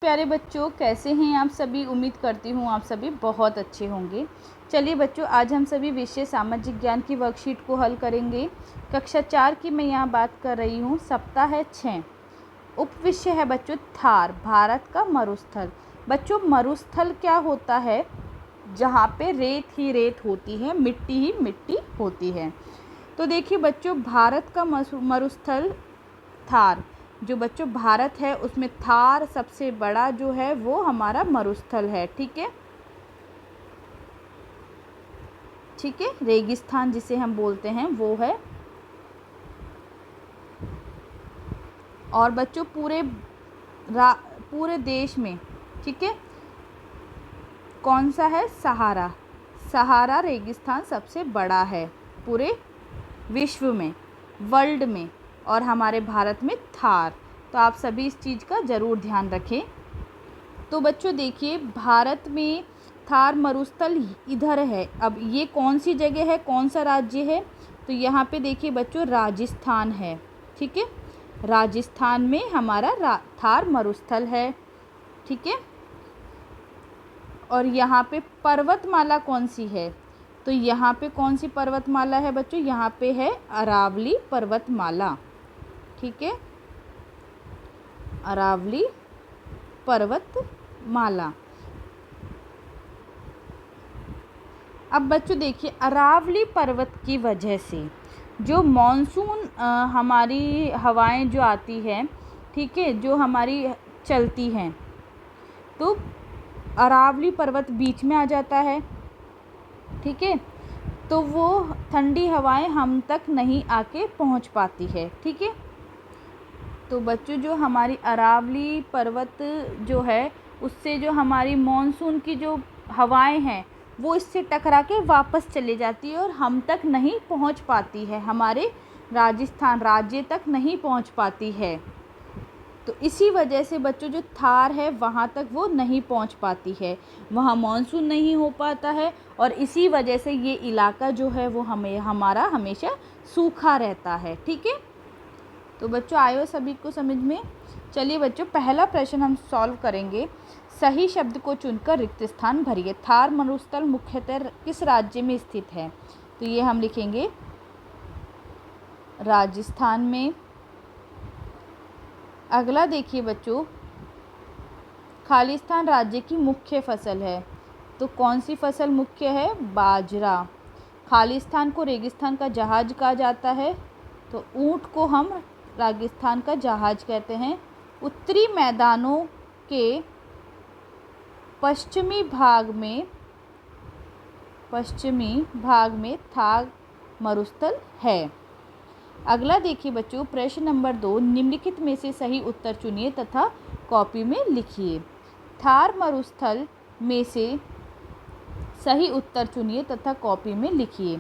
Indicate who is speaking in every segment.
Speaker 1: प्यारे बच्चों, कैसे हैं आप सभी। उम्मीद करती हूँ आप सभी बहुत अच्छे होंगे। चलिए बच्चों, आज हम सभी विषय सामाजिक ज्ञान की वर्कशीट को हल करेंगे। कक्षा 4 की मैं यहाँ बात कर रही हूँ। सप्ताह है 6। उपविषय है बच्चों थार, भारत का मरुस्थल। बच्चों मरुस्थल क्या होता है? जहाँ पे रेत ही रेत होती है, मिट्टी ही मिट्टी होती है। तो देखिए बच्चों, भारत का मरुस्थल थार, जो बच्चों भारत है उसमें थार सबसे बड़ा जो है वो हमारा मरुस्थल है। ठीक है, ठीक है। रेगिस्तान जिसे हम बोलते हैं वो है। और बच्चों पूरे देश में, ठीक है, कौन सा है? सहारा। सहारा रेगिस्तान सबसे बड़ा है पूरे विश्व में, वर्ल्ड में, और हमारे भारत में थार। तो आप सभी इस चीज़ का ज़रूर ध्यान रखें। तो बच्चों देखिए, भारत में थार मरुस्थल इधर है। अब ये कौन सी जगह है, कौन सा राज्य है? तो यहाँ पे देखिए बच्चों, राजस्थान है। ठीक है, राजस्थान में हमारा थार मरुस्थल है। ठीक है, और यहाँ पे पर्वतमाला कौन सी है? तो यहाँ पे कौन सी पर्वतमाला है बच्चों? यहाँ पे है अरावली पर्वतमाला। ठीक है, अरावली पर्वतमाला। अब बच्चों देखिए, अरावली पर्वत की वजह से जो मॉनसून हमारी हवाएं जो आती हैं, ठीक है, जो हमारी चलती हैं, तो अरावली पर्वत बीच में आ जाता है। ठीक है, तो वो ठंडी हवाएं हम तक नहीं आके पहुंच पाती है। ठीक है, तो बच्चों जो हमारी अरावली पर्वत जो है, उससे जो हमारी मॉनसून की जो हवाएं हैं वो इससे टकरा के वापस चली जाती है और हम तक नहीं पहुंच पाती है, हमारे राजस्थान राज्य तक नहीं पहुंच पाती है। तो इसी वजह से बच्चों जो थार है वहाँ तक वो नहीं पहुँच पाती है, वहाँ मानसून नहीं हो पाता है, और इसी वजह से ये इलाका जो है वो हमारा हमेशा सूखा रहता है। ठीक है, तो बच्चों आयो सभी को समझ में। चलिए बच्चों, पहला प्रश्न हम सॉल्व करेंगे। सही शब्द को चुनकर रिक्त स्थान भरिए। थार मरुस्थल मुख्यतः किस राज्य में स्थित है? तो ये हम लिखेंगे राजस्थान में। अगला देखिए बच्चों, खालिस्तान राज्य की मुख्य फसल है। तो कौन सी फसल मुख्य है? बाजरा। खालिस्तान को रेगिस्तान का जहाज कहा जाता है, तो ऊंट को हम रेगिस्तान का जहाज कहते हैं। उत्तरी मैदानों के पश्चिमी भाग में थार मरुस्थल है। अगला देखिए बच्चों, प्रश्न नंबर 2, निम्नलिखित में से सही उत्तर चुनिए तथा कॉपी में लिखिए। थार मरुस्थल में से सही उत्तर चुनिए तथा कॉपी में लिखिए।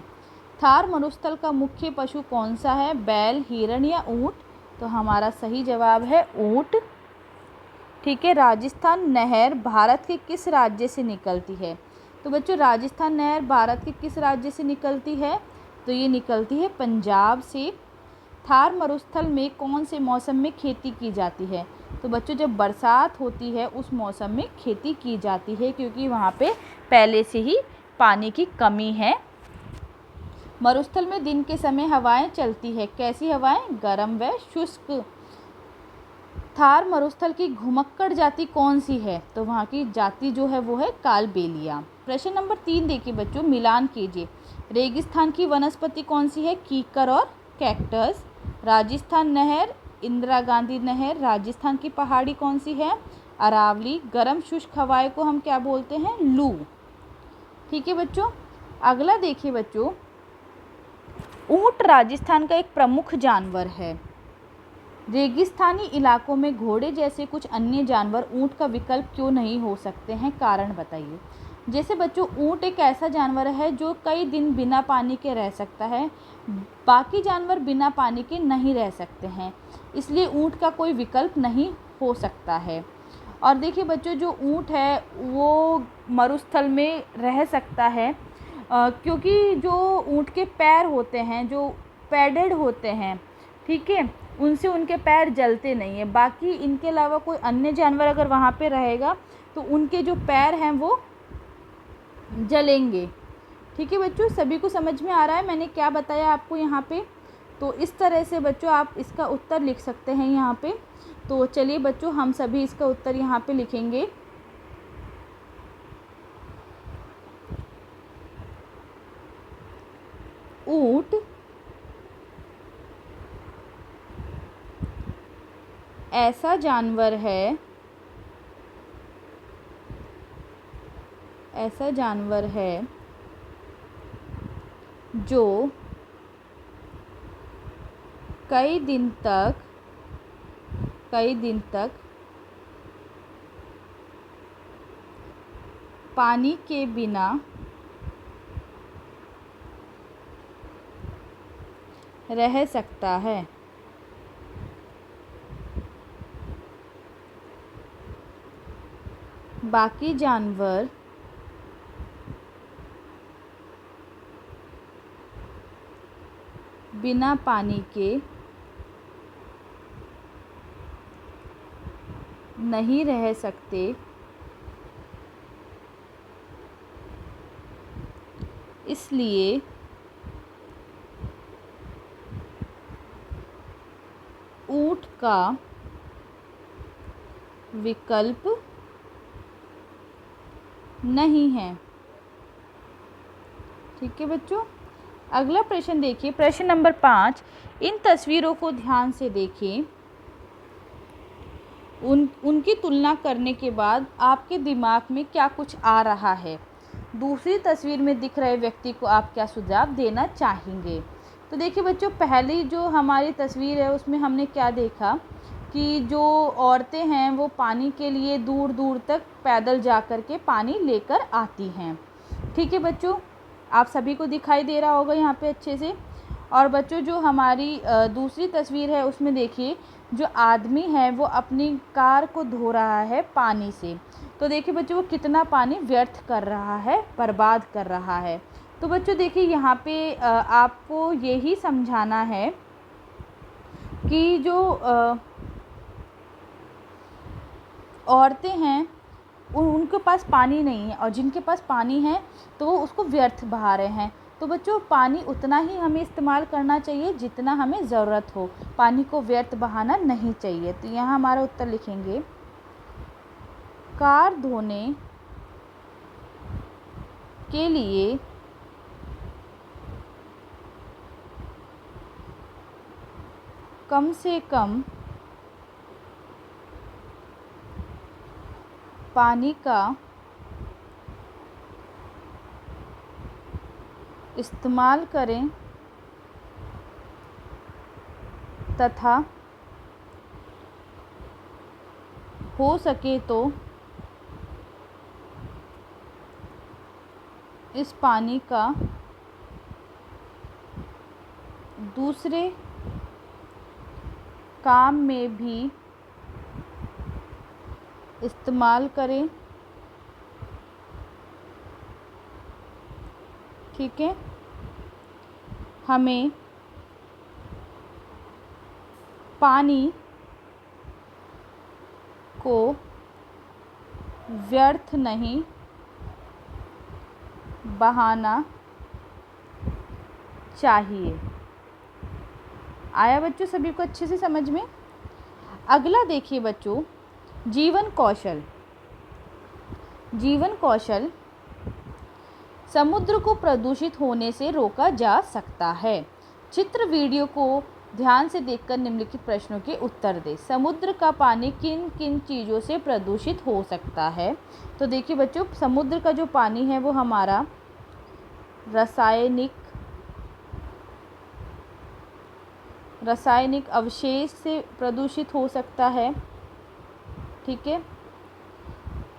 Speaker 1: थार मरुस्थल का मुख्य पशु कौन सा है? बैल, हिरण या ऊंट? तो हमारा सही जवाब है ऊंट। ठीक है, राजस्थान नहर भारत के किस राज्य से निकलती है? तो बच्चों राजस्थान नहर भारत के किस राज्य से निकलती है? तो ये निकलती है पंजाब से। थार मरुस्थल में कौन से मौसम में खेती की जाती है? तो बच्चों जब बरसात होती है उस मौसम में खेती की जाती है, क्योंकि वहाँ पे पहले से ही पानी की कमी है। मरुस्थल में दिन के समय हवाएं चलती है। कैसी हवाएं? गर्म व शुष्क। थार मरुस्थल की घुमक्कड़ जाति कौन सी है? तो वहाँ की जाति जो है वो है कालबेलिया। प्रश्न नंबर 3 देखिए बच्चों, मिलान कीजिए। रेगिस्तान की वनस्पति कौन सी है? कीकर और कैक्टस। राजस्थान नहर, इंदिरा गांधी नहर। राजस्थान की पहाड़ी कौन सी है? अरावली। गर्म शुष्क हवाएं को हम क्या बोलते हैं? लू। ठीक है बच्चों, अगला देखिए बच्चों, ऊंट राजस्थान का एक प्रमुख जानवर है। रेगिस्तानी इलाकों में घोड़े जैसे कुछ अन्य जानवर ऊंट का विकल्प क्यों नहीं हो सकते हैं? कारण बताइए। जैसे बच्चों, ऊंट एक ऐसा जानवर है जो कई दिन बिना पानी के रह सकता है, बाकी जानवर बिना पानी के नहीं रह सकते हैं, इसलिए ऊंट का कोई विकल्प नहीं हो सकता है। और देखिए बच्चों, जो ऊंट है वो मरुस्थल में रह सकता है, क्योंकि जो ऊंट के पैर होते हैं जो पैडेड होते हैं, ठीक है, उनसे उनके पैर जलते नहीं हैं। बाकी इनके अलावा कोई अन्य जानवर अगर वहाँ पे रहेगा तो उनके जो पैर हैं वो जलेंगे। ठीक है बच्चों, सभी को समझ में आ रहा है मैंने क्या बताया आपको यहाँ पे? तो इस तरह से बच्चों आप इसका उत्तर लिख सकते हैं यहाँ पे। तो चलिए बच्चों, हम सभी इसका उत्तर यहाँ पे लिखेंगे। ऊंट ऐसा जानवर है जो कई दिन तक पानी के बिना रह सकता है। बाकी जानवर बिना पानी के नहीं रह सकते, इसलिए ऊंट का विकल्प नहीं है। ठीक है बच्चों, अगला प्रश्न देखिए, प्रश्न नंबर 5। इन तस्वीरों को ध्यान से देखें। उनकी तुलना करने के बाद आपके दिमाग में क्या कुछ आ रहा है? दूसरी तस्वीर में दिख रहे व्यक्ति को आप क्या सुझाव देना चाहेंगे? तो देखिए बच्चों, पहली जो हमारी तस्वीर है उसमें हमने क्या देखा कि जो औरतें हैं वो पानी के लिए दूर दूर तक पैदल जा कर के पानी लेकर आती हैं। ठीक है बच्चों, आप सभी को दिखाई दे रहा होगा यहाँ पे अच्छे से। और बच्चों, जो हमारी दूसरी तस्वीर है उसमें देखिए, जो आदमी है वो अपनी कार को धो रहा है पानी से। तो देखिए बच्चों, वो कितना पानी व्यर्थ कर रहा है, बर्बाद कर रहा है। तो बच्चों देखिए, यहाँ पे आपको यही समझाना है कि जो औरतें हैं उनके पास पानी नहीं है, और जिनके पास पानी है तो वो उसको व्यर्थ बहा रहे हैं। तो बच्चों, पानी उतना ही हमें इस्तेमाल करना चाहिए जितना हमें ज़रूरत हो, पानी को व्यर्थ बहाना नहीं चाहिए। तो यहाँ हमारा उत्तर लिखेंगे, कार धोने के लिए कम से कम पानी का इस्तेमाल करें तथा हो सके तो इस पानी का दूसरे काम में भी इस्तेमाल करें। ठीक है, हमें पानी को व्यर्थ नहीं बहाना चाहिए। आया बच्चों सभी को अच्छे से समझ में? अगला देखिए बच्चों, जीवन कौशल समुद्र को प्रदूषित होने से रोका जा सकता है। चित्र वीडियो को ध्यान से देखकर निम्नलिखित प्रश्नों के उत्तर दें। समुद्र का पानी किन किन चीज़ों से प्रदूषित हो सकता है? तो देखिए बच्चों, समुद्र का जो पानी है वो हमारा रासायनिक अवशेष से प्रदूषित हो सकता है। ठीक है,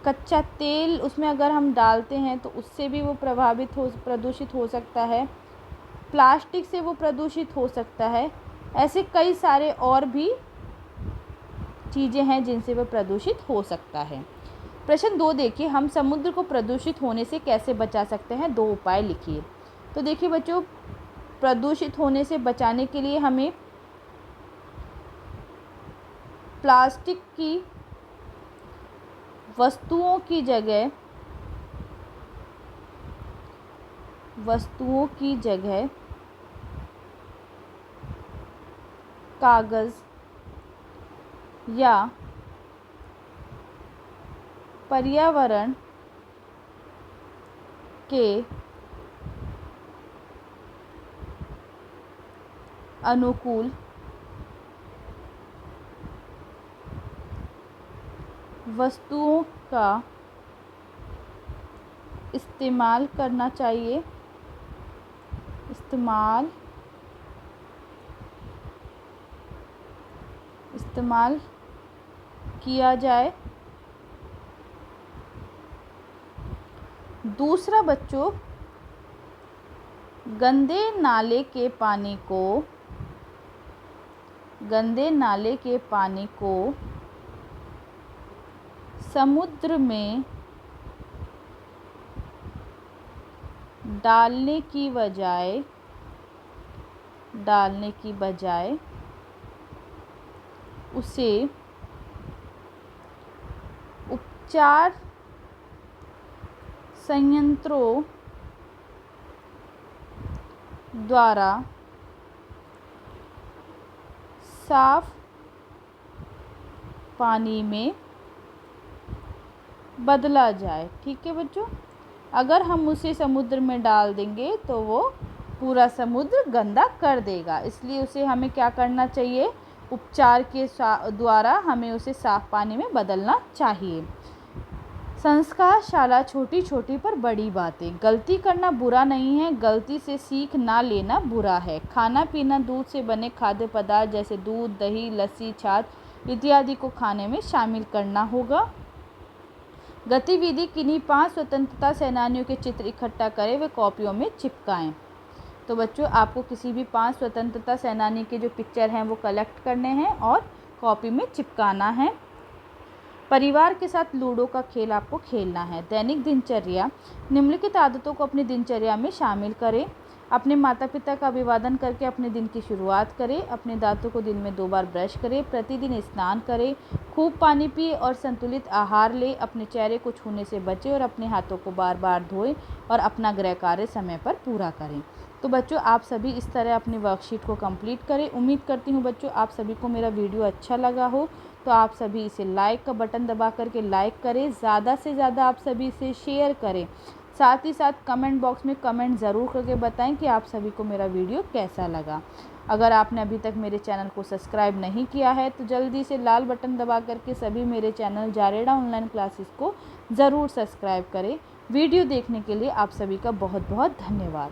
Speaker 1: कच्चा तेल उसमें अगर हम डालते हैं तो उससे भी वो प्रदूषित हो सकता है। प्लास्टिक से वो प्रदूषित हो सकता है। ऐसे कई सारे और भी चीज़ें हैं जिनसे वो प्रदूषित हो सकता है। प्रश्न 2 देखिए, हम समुद्र को प्रदूषित होने से कैसे बचा सकते हैं? 2 उपाय लिखिए। तो देखिए बच्चों, प्रदूषित होने से बचाने के लिए हमें प्लास्टिक की वस्तुओं की जगह कागज़ या पर्यावरण के अनुकूल वस्तुओं का इस्तेमाल करना चाहिए। इस्तेमाल किया जाए। दूसरा बच्चों, गंदे नाले के पानी को समुद्र में डालने की बजाय उसे उपचार संयंत्रों द्वारा साफ पानी में बदला जाए। ठीक है बच्चों, अगर हम उसे समुद्र में डाल देंगे तो वो पूरा समुद्र गंदा कर देगा, इसलिए उसे हमें क्या करना चाहिए, उपचार के द्वारा हमें उसे साफ पानी में बदलना चाहिए। संस्कार शाला छोटी छोटी पर बड़ी बातें। गलती करना बुरा नहीं है, गलती से सीख ना लेना बुरा है। खाना पीना दूध से बने खाद्य पदार्थ जैसे दूध, दही, लस्सी, छाछ इत्यादि को खाने में शामिल करना होगा। गतिविधि किन्हीं 5 स्वतंत्रता सेनानियों के चित्र इकट्ठा करें, वे कॉपियों में चिपकाएं। तो बच्चों, आपको किसी भी 5 स्वतंत्रता सेनानी के जो पिक्चर हैं वो कलेक्ट करने हैं और कॉपी में चिपकाना है। परिवार के साथ लूडो का खेल आपको खेलना है। दैनिक दिनचर्या, निम्नलिखित आदतों को अपनी दिनचर्या में शामिल करें। अपने माता पिता का अभिवादन करके अपने दिन की शुरुआत करें। अपने दांतों को दिन में 2 बार ब्रश करें। प्रतिदिन स्नान करें। खूब पानी पिए और संतुलित आहार लें। अपने चेहरे को छूने से बचें और अपने हाथों को बार बार धोएं और अपना गृह कार्य समय पर पूरा करें। तो बच्चों, आप सभी इस तरह अपनी वर्कशीट को कंप्लीट करें। उम्मीद करती हूँ बच्चों आप सभी को मेरा वीडियो अच्छा लगा हो, तो आप सभी इसे लाइक का बटन दबा करके लाइक करें। ज़्यादा से ज़्यादा आप सभी इसे शेयर करें। साथ ही साथ कमेंट बॉक्स में कमेंट ज़रूर करके बताएं कि आप सभी को मेरा वीडियो कैसा लगा। अगर आपने अभी तक मेरे चैनल को सब्सक्राइब नहीं किया है तो जल्दी से लाल बटन दबा करके सभी मेरे चैनल जारेडा ऑनलाइन क्लासेस को ज़रूर सब्सक्राइब करें। वीडियो देखने के लिए आप सभी का बहुत बहुत धन्यवाद।